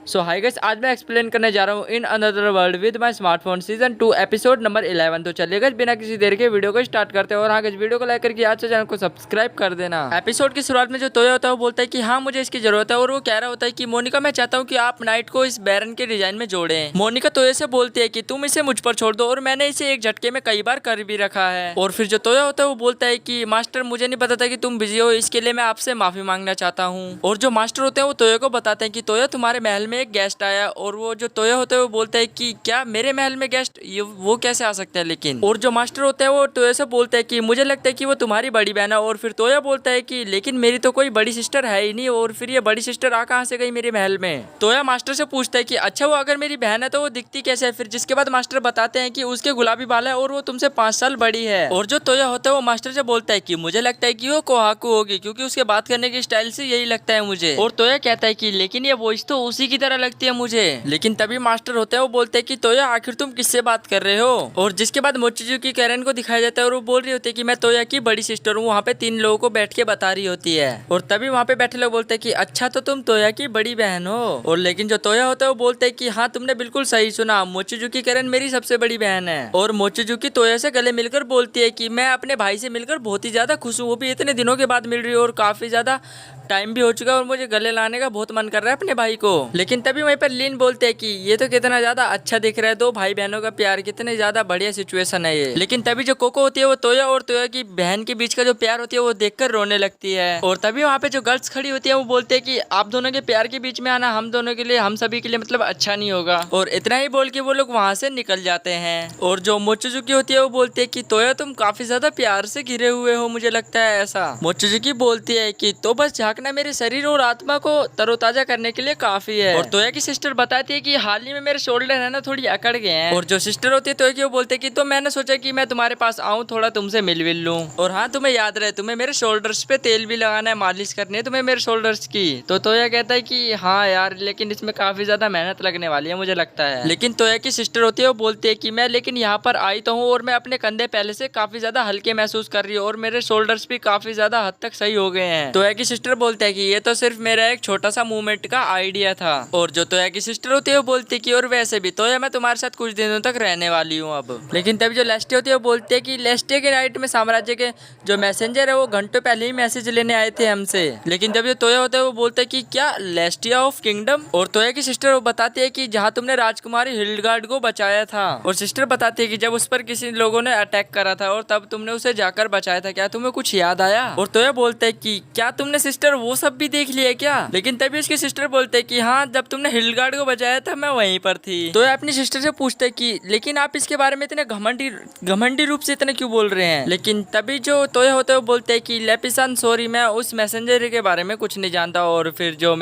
सो hi guys, आज मैं explain करने जा रहा हूँ in another world with my smartphone season 2 episode number 11। तो चलिए गाइस, बिना किसी देर के वीडियो को स्टार्ट करते हैं। और हाँ गाइस, वीडियो को लाइक करके आज से चैनल को सब्सक्राइब कर देना। एपिसोड की शुरुआत में जो तोया होता है वो बोलता है कि हाँ मुझे इसकी जरूरत है, और वो कह रहा होता है कि मोनिका मैं चाहता हूँ कि आप नाइट को इस बैरन के डिजाइन में जोड़े। मोनिका तोया से बोलती है कि तुम इसे मुझ पर छोड़ दो, और मैंने इसे एक झटके में कई बार कर भी रखा है। और फिर जो तोया होता है वो बोलता है कि मास्टर मुझे नहीं पता था कि तुम बिजी हो, इसके लिए मैं आपसे माफी मांगना चाहता हूँ। और जो मास्टर होते हैं वो तोया को बताते हैं कि तोया तुम्हारे महल में एक गेस्ट आया। और वो जो तोया होता है वो बोलता है कि क्या मेरे महल में गेस्ट, ये वो कैसे आ सकता है लेकिन। और जो मास्टर होता है वो तोया से बोलता है कि मुझे लगता है कि वो तुम्हारी बड़ी बहन है। और फिर तोया बोलता है कि लेकिन मेरी तो कोई बड़ी सिस्टर है ही नहीं, और फिर ये बड़ी सिस्टर आ कहाँ से गई मेरे महल में। तोया मास्टर से पूछता है कि अच्छा वो अगर मेरी बहन है तो वो दिखती कैसे है। फिर जिसके बाद मास्टर बताते हैं कि उसके गुलाबी बाल है और वो तुमसे 5 साल बड़ी है। और जो तोया होता है वो मास्टर से बोलता है कि मुझे लगता है कि वो कोहाकू होगी, क्योंकि उसके बात करने की स्टाइल से यही लगता है मुझे। और तोया कहता है कि लेकिन ये वॉइस तो उसी की तरह लगती है मुझे। लेकिन तभी मास्टर होता है वो बोलते हैं कि तोया आखिर तुम किससे बात कर रहे हो। और जिसके बाद मोचिजुकी कैरन को दिखाया जाता है और वो बोल रही होती है कि मैं तोया की बड़ी सिस्टर हूँ। वहाँ पे 3 लोगों को बैठ के बता रही होती है। और तभी वहाँ पे बैठे लोग बोलते हैं कि अच्छा तो तुम तोया की बड़ी बहन हो। और लेकिन जो तोया होता है वो बोलते हैं कि हाँ तुमने बिल्कुल सही सुना, मोचिजुकी कैरन मेरी सबसे बड़ी बहन है। और मोचिजुकी तोया से गले मिलकर बोलती है कि मैं अपने भाई से मिलकर बहुत ही ज्यादा खुश हूँ, वो भी इतने दिनों के बाद मिल रही है और काफी ज्यादा टाइम भी हो चुका है और मुझे गले लाने का बहुत मन कर रहा है अपने भाई को। लेकिन तभी वहीं पर लीन बोलते हैं कि ये तो कितना ज्यादा अच्छा दिख रहा है, 2 भाई बहनों का प्यार, कितने ज्यादा बढ़िया सिचुएशन है ये। लेकिन तभी जो कोको होती है वो तोया और तोया की बहन के बीच का जो प्यार होती है वो देखकर रोने लगती है। और तभी वहाँ पे जो गर्ल्स खड़ी होती है वो बोलते हैं कि आप दोनों के प्यार के बीच में आना हम दोनों के लिए, हम सभी के लिए मतलब अच्छा नहीं होगा। और इतना ही बोल के वो लोग वहाँ से निकल जाते हैं। और जो मोचिजुकी होती है वो बोलती है कि तोया तुम काफी ज्यादा प्यार से घिरे हुए हो, मुझे लगता है ऐसा। मोचिजुकी बोलती है कि तो बस झांकना मेरे शरीर और आत्मा को तरोताजा करने के लिए काफी है। और तोया की सिस्टर बताती है कि हाल ही में मेरे शोल्डर है ना थोड़ी अकड़ गए हैं। और जो सिस्टर होती है तोया की वो बोलते हैं कि तो मैंने सोचा कि मैं तुम्हारे पास आऊं, थोड़ा तुमसे मिल लूं। और हाँ तुम्हें याद रहे तुम्हें मेरे शोल्डर्स पे तेल भी लगाना है, मालिश करनी है तुम्हें मेरे शोल्डर्स की। तो तोया कहता है कि हाँ यार लेकिन इसमें काफी ज्यादा मेहनत लगने वाली है मुझे लगता है। लेकिन तोया की सिस्टर होती है वो बोलती है कि मैं लेकिन यहाँ पर आई तो हूँ और मैं अपने कंधे पहले से काफी ज्यादा हल्के महसूस कर रही हूँ और मेरे शोल्डर्स भी काफी ज्यादा हद तक सही हो गए हैं। तोया की सिस्टर बोलते हैं कि ये तो सिर्फ मेरा एक छोटा सा मूवमेंट का आइडिया था। और जो तोया की सिस्टर होती है वो बोलती है कि और वैसे भी तोया मैं तुम्हारे साथ कुछ दिनों तक रहने वाली हूँ अब। लेकिन तभी जो लेस्टे होती है वो बोलती है कि लेस्टे के नाइट में साम्राज्य के जो मैसेंजर है वो घंटों पहले ही मैसेज लेने आए थे हमसे। लेकिन जब जो तोया होता है वो बोलता है कि क्या लेस्टिया ऑफ किंगडम। और तोया की सिस्टर वो बताती है कि जहाँ तुमने राजकुमारी हिल्डगार्ड को बचाया था। और सिस्टर बताती है कि जब उस पर किसी लोगों ने अटैक करा था और तब तुमने उसे जाकर बचाया था, क्या तुम्हें कुछ याद आया। और तोया बोलता है कि क्या तुमने सिस्टर वो सब भी देख लिया क्या। लेकिन तभी उसकी सिस्टर बोलते है कि हाँ जब तुमने हिल्डगार्ड को बचाया था मैं वहीं पर थी। तो अपनी सिस्टर से पूछते है कि लेकिन आप इसके बारे में इतने घमंडी रूप से इतने क्यों बोल रहे हैं। लेकिन तभी जो तोया होता है वो बोलते है कि लेपिसन सॉरी मैं उस मैसेंजर के बारे में कुछ नहीं जानता। और फिर जो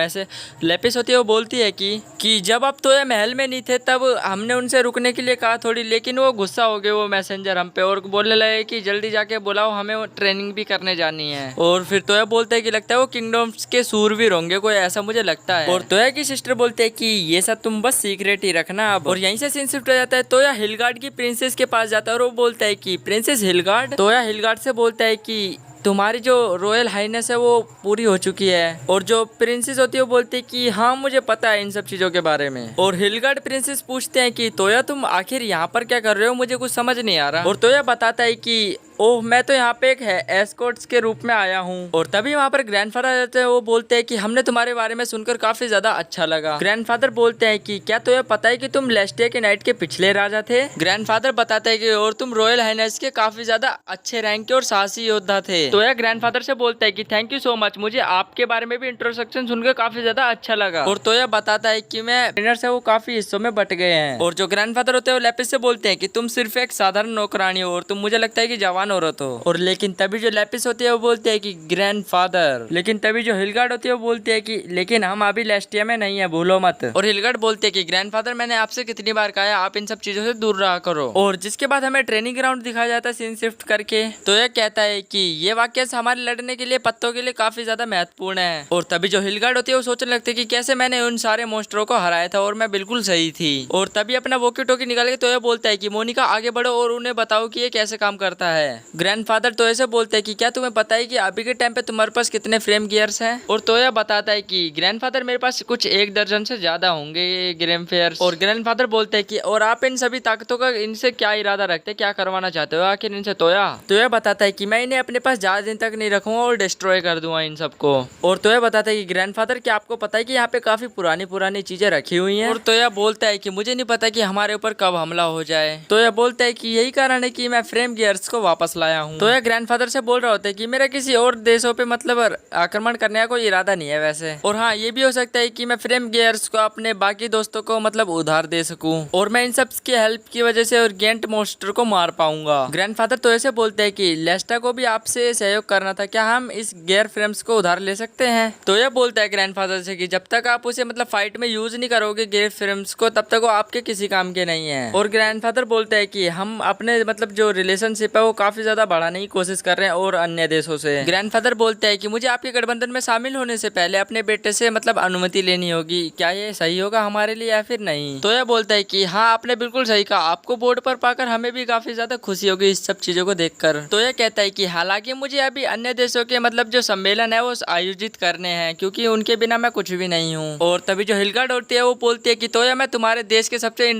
लेपिस होती है वो बोलती है कि जब आप तोया महल में नहीं थे तब हमने उनसे रुकने के लिए कहा थोड़ी, लेकिन वो गुस्सा हो गए वो मैसेंजर हम पे और बोलने लगे कि जल्दी जाके बुलाओ हमें ट्रेनिंग भी करने जानी है। और फिर तोया बोलता है कि लगता है वो किंगडम्स के सूरवीर होंगे कोई, ऐसा मुझे लगता है। और तोया की सिस्टर बोलते है कि ये सब तुम बस सीक्रेट ही रखना अब। और यहीं से सीन शिफ्ट हो जाता है। तोया हिलगार्ड की प्रिंसेस के पास जाता है और वो बोलता है कि प्रिंसेस हिलगार्ड। तोया हिलगार्ड से बोलता है कि तुम्हारी जो रॉयल हाइनेस है वो पूरी हो चुकी है। और जो प्रिंसेस होती है वो बोलती है कि हाँ मुझे पता है इन सब चीजों के बारे में। और हिलगार्ड प्रिंसेस पूछते हैं कि तोया तुम आखिर यहाँ पर क्या कर रहे हो, मुझे कुछ समझ नहीं आ रहा। और तोया बताता है कि ओह मैं तो यहाँ पे एक एस्कॉर्ट्स के रूप में आया हूँ। और तभी वहाँ पर ग्रैंडफादर आ जाते हैं, वो बोलते हैं कि हमने तुम्हारे बारे में सुनकर काफी ज्यादा अच्छा लगा। ग्रैंडफादर बोलते हैं कि क्या तुम्हें पता है कि तुम लेस्टिया के नाइट के पिछले राजा थे। ग्रैंडफादर बताते हैं कि और तुम रॉयल हाइनेस के काफी ज्यादा अच्छे रैंक के और साहसी योद्धा थे। तो यह ग्रैंडफादर से बोलता है कि थैंक यू सो मच, मुझे आपके बारे में भी इंट्रोडक्शन सुनकर काफी ज्यादा अच्छा लगा। और तो यह बताता है कि मैं ट्रेनर से वो काफी हिस्सों में बट गए हैं। और जो ग्रैंडफादर होते हैं वो लेपिस से बोलते हैं कि तुम सिर्फ एक साधारण नौकरानी हो और तुम मुझे लगता है कि जवान औरत हो। और लेकिन तभी जो लेपिस होती है वो बोलते हैं कि ग्रैंडफादर। लेकिन तभी जो हिलगार्ड होती है वो बोलती है कि लेकिन हम अभी लेस्टिया में नहीं है, भूलो मत। और हिलगार्ड बोलते हैं कि ग्रैंडफादर मैंने आपसे कितनी बार कहा है आप इन सब चीजों से दूर रहा करो। और जिसके बाद हमें ट्रेनिंग ग्राउंड दिखाया जाता है सीन शिफ्ट करके। तो यह कहता है कि ये वाक्य हमारे लड़ने के लिए पत्तों के लिए काफी ज्यादा महत्वपूर्ण है। और तभी जो हिलगार्ड होती है वो सोचने लगती है कि कैसे मैंने उन सारे मॉन्स्टरों को हराया था और मैं बिल्कुल सही थी। और तभी अपना वॉकी टॉकी निकाल के तो यह बोलता है कि मोनिका आगे बढ़ो और उन्हें बताओ कि ये कैसे काम करता है। ग्रैंडफादर तोया से बोलते हैं कि क्या तुम्हें पता है कि अभी के टाइम पे तुम्हारे पास कितने फ्रेम गियर्स हैं? और तोया बताता है कि ग्रैंडफादर मेरे पास कुछ 1 दर्जन से ज्यादा होंगे ये ग्रेम फेयर्स। और ग्रैंडफादर बोलते हैं कि और आप इन सभी ताकतों का इनसे क्या इरादा रखते हैं, क्या करवाना चाहते हो आखिर इनसे? तोया बताता है कि मैं इन्हें अपने पास ज्यादा दिन तक नहीं रखूंगा और डिस्ट्रॉय कर दूंगा इन सबको। और तोया बताता है कि ग्रैंडफादर क्या आपको पता है कि यहाँ पे काफी पुरानी चीजें रखी हुई हैं? और तोया बोलता है कि मुझे नहीं पता कि हमारे ऊपर कब हमला हो जाए। तोया बोलता है कि यही कारण है कि मैं फ्रेम गियर्स को वापस लाया हूँ। तोया ग्रैंडफादर से बोल रहा होता है कि मेरा किसी और देशों पे मतलब आक्रमण करने का कोई इरादा नहीं है वैसे। और हाँ, ये भी हो सकता है कि मैं फ्रेम गियर्स को अपने बाकी दोस्तों को मतलब उधार दे सकूं और मैं इन सब की हेल्प की वजह से और गेंट मॉन्स्टर को मार पाऊंगा। ग्रैंडफादर तो ऐसे बोलते हैं कि लेस्टा को भी आपसे सहयोग करना था, क्या हम इस गियर फ्रेम्स को उधार ले सकते हैं? तो यह बोलता है ग्रैंडफादर से कि जब तक आप उसे मतलब फाइट में यूज नहीं करोगे गियर फ्रेम्स को, तब तक वो आपके किसी काम के नहीं है। और ग्रैंडफादर बोलते हैं कि हम अपने मतलब जो रिलेशनशिप है वो काफी ज्यादा बढ़ाने की कोशिश कर रहे हैं और अन्य देशों से। ग्रैंडफादर बोलते हैं कि मुझे आपके गठबंधन में शामिल होने से पहले अपने बेटे से मतलब अनुमति लेनी होगी, क्या ये सही होगा हमारे लिए या फिर नहीं? तो यह बोलता है कि हाँ, आपने बिल्कुल सही कहा, आपको बोर्ड पर पाकर हमें भी काफी ज्यादा खुशी होगी इस सब चीजों को देखकर। तो यह कहता है कि हालांकि मुझे अभी अन्य देशों के मतलब जो सम्मेलन है वो आयोजित करने हैं, क्योंकि उनके बिना मैं कुछ भी नहीं हूँ। और तभी जो हिलगार्ड होती है वो बोलती है कि तोया मैं तुम्हारे देश के सबसे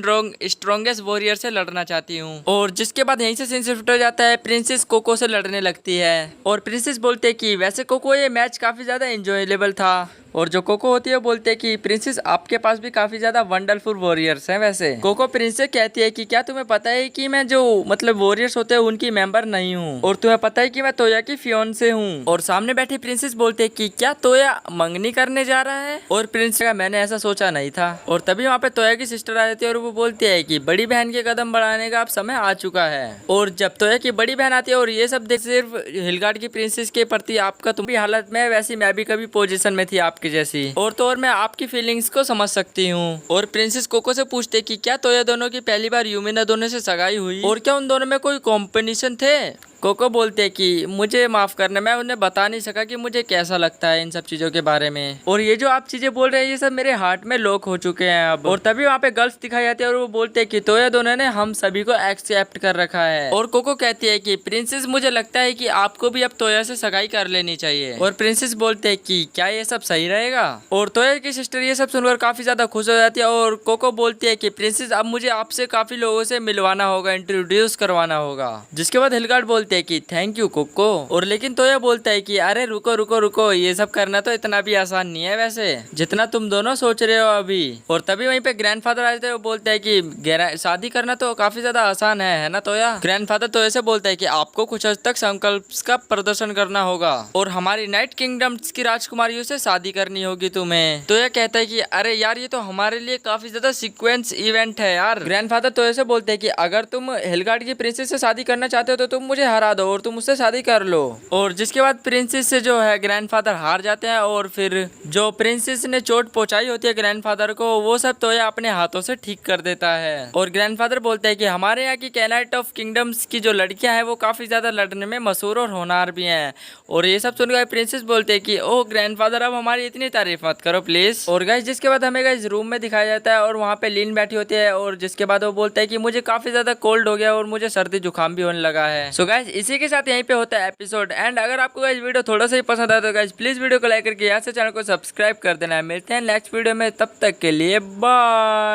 स्ट्रॉन्गेस्ट वॉरियर से लड़ना चाहती हूँ। और जिसके बाद यहीं से सीन शिफ्ट हो जाता है, प्रिंसेस कोको से लड़ने लगती है। और प्रिंसेस बोलते है कि वैसे कोको ये मैच काफी ज्यादा एंजॉयबल था। और जो कोको होती है बोलते हैं कि प्रिंसेस आपके पास भी काफी ज्यादा वंडरफुल वॉरियर्स हैं वैसे। कोको प्रिंसेस कहती है कि क्या तुम्हें पता है कि मैं जो मतलब वॉरियर्स होते हैं उनकी मेंबर नहीं हूँ, और तुम्हें पता है कि मैं तोया की फियोंसे हूँ। और सामने बैठी प्रिंसेस बोलते है कि क्या तोया मंगनी करने जा रहा है? और प्रिंसेस का मैंने ऐसा सोचा नहीं था। और तभी वहाँ पे तोया की सिस्टर आ जाती है और वो बोलती है कि बड़ी बहन के कदम बढ़ाने का अब समय आ चुका है। और जब तोया की बड़ी बहन आती है और ये सब देख सिर्फ हिलगार्ड की प्रिंसेस के प्रति आपका तुम भी हालत में वैसी मैं भी कभी पोजीशन में थी आपकी जैसी, और तो और मैं आपकी फीलिंग्स को समझ सकती हूँ। और प्रिंसेस कोको से पूछते कि क्या तोया दोनों की पहली बार यूमिना दोनों से सगाई हुई और क्या उन दोनों में कोई कॉम्बिनेशन थे? कोको बोलते कि मुझे माफ करना, मैं उन्हें बता नहीं सका कि मुझे कैसा लगता है इन सब चीजों के बारे में, और ये जो आप चीजें बोल रहे हैं ये सब मेरे हार्ट में लॉक हो चुके हैं अब। और तभी वहाँ पे गर्ल्स दिखाई जाती है और वो बोलते हैं कि तोया दोनों ने हम सभी को एक्सेप्ट कर रखा है। और कोको कहती है कि प्रिंसेस मुझे लगता है कि आपको भी अब तोया से सगाई कर लेनी चाहिए। और प्रिंसेस बोलते है कि क्या ये सब सही रहेगा? और तोया की सिस्टर ये सब सुनकर काफी ज्यादा खुश हो जाती है। और कोको बोलती है कि प्रिंसेस अब मुझे आपसे काफी लोगों से मिलवाना होगा, इंट्रोड्यूस करवाना होगा। जिसके बाद हिलगार्ड बोलते है कि थैंक यू कोको। और लेकिन तोया बोलता है कि अरे रुको रुको रुको, ये सब करना तो इतना भी आसान नहीं है वैसे जितना तुम दोनों सोच रहे हो अभी। और तभी वहीं पे ग्रैंडफादर आ जाते हैं, वो बोलते है कि शादी करना तो काफी ज्यादा आसान है ना तोया? ग्रैंडफादर तोया से बोलता है कि आपको कुछ हद तक संकल्प का प्रदर्शन करना होगा और हमारी नाइट किंगडम्स की राजकुमारियों से शादी करनी होगी तुम्हें। तोया कहता है कि अरे यार ये तो हमारे लिए काफी ज्यादा सीक्वेंस इवेंट है यार। ग्रैंडफादर तोया से बोलते है कि अगर तुम हिलगार्ड की प्रिंसेस से शादी करना चाहते हो तो तुम मुझे हरा दो और तुम मुझसे शादी कर लो। और जिसके बाद प्रिंसेस से जो है ग्रैंडफादर हार जाते हैं, और फिर जो प्रिंसेस ने चोट पहुंचाई होती है ग्रैंडफादर को वो सब तोया अपने हाथों से ठीक कर देता है। और ग्रैंडफादर बोलते हैं कि हमारे यहाँ की कैनाइट ऑफ किंगडम्स की जो लड़कियां हैं वो काफी ज्यादा लड़ने में मशहूर और होनहार भी हैं। और ये सब सुनकर प्रिंसेस बोलते हैं कि ओह ग्रैंडफादर अब हमारी इतनी तारीफ मत करो प्लीज। और गाइस जिसके बाद हमें गाइस रूम में दिखाया जाता है और वहाँ पे लीन बैठी होती है, और जिसके बाद वो बोलता है कि मुझे काफी ज्यादा कोल्ड हो गया और मुझे सर्दी जुकाम भी होने लगा है। सो गाइस इसी के साथ यहीं पे होता है एपिसोड एंड। अगर आपको गाइस वीडियो थोड़ा सा ही पसंद आया तो गाइस प्लीज वीडियो को लाइक करके यहाँ से चैनल को सब्सक्राइब कर देना है। मिलते हैं नेक्स्ट वीडियो में, तब तक के लिए बाय।